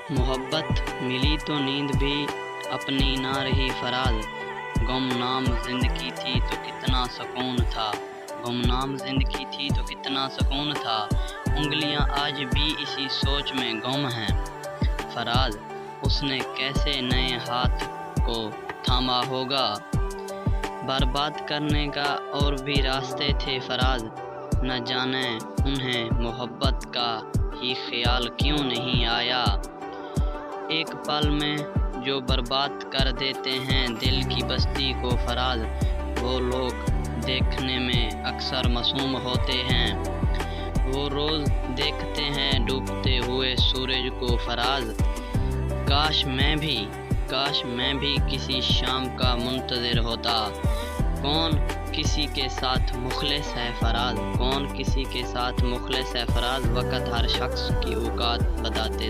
मोहब्बत मिली तो नींद भी अपनी ना रही फराज। गुमनाम जिंदगी थी तो कितना सुकून था, गुमनाम जिंदगी थी तो कितना सुकून था। उंगलियां आज भी इसी सोच में गुम हैं फराज, उसने कैसे नए हाथ को थामा होगा। बर्बाद करने का और भी रास्ते थे फराज, न जाने उन्हें मोहब्बत का ही ख्याल क्यों नहीं आया। एक पल में जो बर्बाद कर देते हैं दिल की बस्ती को फराज, वो लोग देखने में अक्सर मासूम होते हैं। वो रोज़ देखते हैं डूबते हुए सूरज को फराज। काश मैं भी किसी शाम का मुंतज़िर होता। कौन किसी के साथ मुखलिस है फराज, कौन किसी के साथ मुखलिस है फराज। वक़्त हर शख्स की औकात बताते